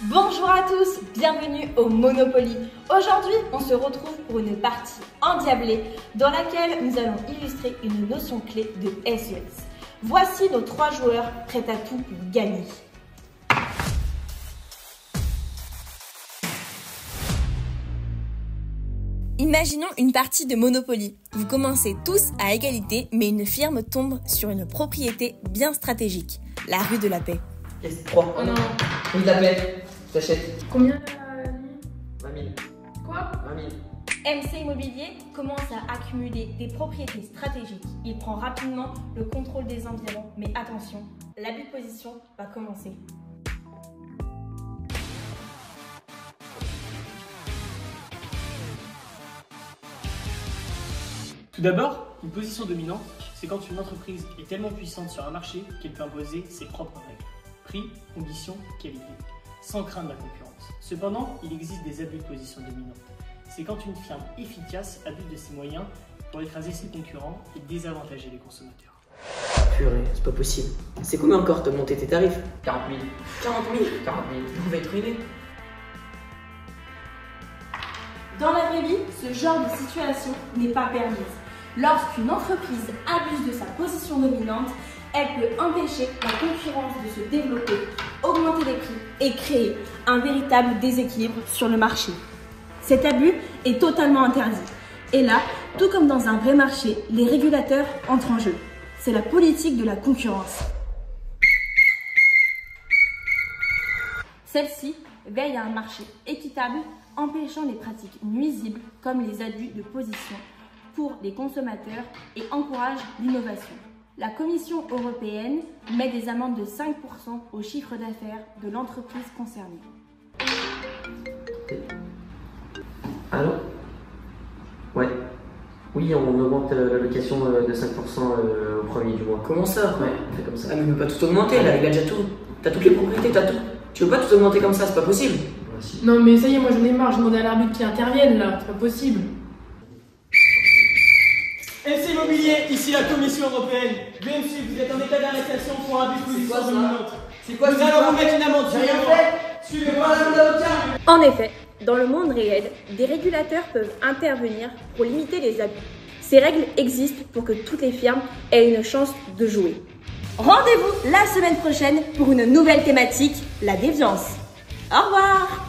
Bonjour à tous, bienvenue au Monopoly. Aujourd'hui, on se retrouve pour une partie endiablée dans laquelle nous allons illustrer une notion clé de SES. Voici nos 3 joueurs prêts à tout pour gagner. Imaginons une partie de Monopoly. Vous commencez tous à égalité, mais une firme tombe sur une propriété bien stratégique, la rue de la Paix. Yes, 3. Oh non. Rue de la Paix. T'achètes. Combien la nuit? 20 000. Quoi? 20 000. MC Immobilier commence à accumuler des propriétés stratégiques. Il prend rapidement le contrôle des environs, mais attention, l'abus de position va commencer. Tout d'abord, une position dominante, c'est quand une entreprise est tellement puissante sur un marché qu'elle peut imposer ses propres règles. Prix, conditions, qualité, sans craindre la concurrence. Cependant, il existe des abus de position dominante. C'est quand une firme efficace abuse de ses moyens pour écraser ses concurrents et désavantager les consommateurs. Purée, c'est pas possible. C'est combien encore t'as monté tes tarifs? 40 000. 40 000. 40 000. On va être ruinés. Dans la vraie vie, ce genre de situation n'est pas permise. Lorsqu'une entreprise abuse de sa position dominante, elle peut empêcher la concurrence de se développer, augmenter les prix et créer un véritable déséquilibre sur le marché. Cet abus est totalement interdit. Et là, tout comme dans un vrai marché, les régulateurs entrent en jeu. C'est la politique de la concurrence. Celle-ci veille à un marché équitable, empêchant les pratiques nuisibles comme les abus de position pour les consommateurs et encourage l'innovation. La Commission européenne met des amendes de 5% au chiffre d'affaires de l'entreprise concernée. Allô? Ouais. Oui, on augmente la location de 5% au premier du mois. Comment ça? Ouais, on fait comme ça. Ah, mais il veut pas tout augmenter là, il a déjà tout. T'as toutes les propriétés, t'as tout. Tu veux pas tout augmenter comme ça, c'est pas possible. Voici. Non mais ça y est, moi j'en ai marre, je demande à l'arbitre qui intervienne là, c'est pas possible. MC Immobilier, ici la Commission européenne. BMC, vous êtes en état d'arrestation pour abus de position dominante. C'est quoi Nous allons vous mettre une amende. J'ai rien fait. Suivez-moi. En effet, dans le monde réel, des régulateurs peuvent intervenir pour limiter les abus. Ces règles existent pour que toutes les firmes aient une chance de jouer. Rendez-vous la semaine prochaine pour une nouvelle thématique, la déviance. Au revoir!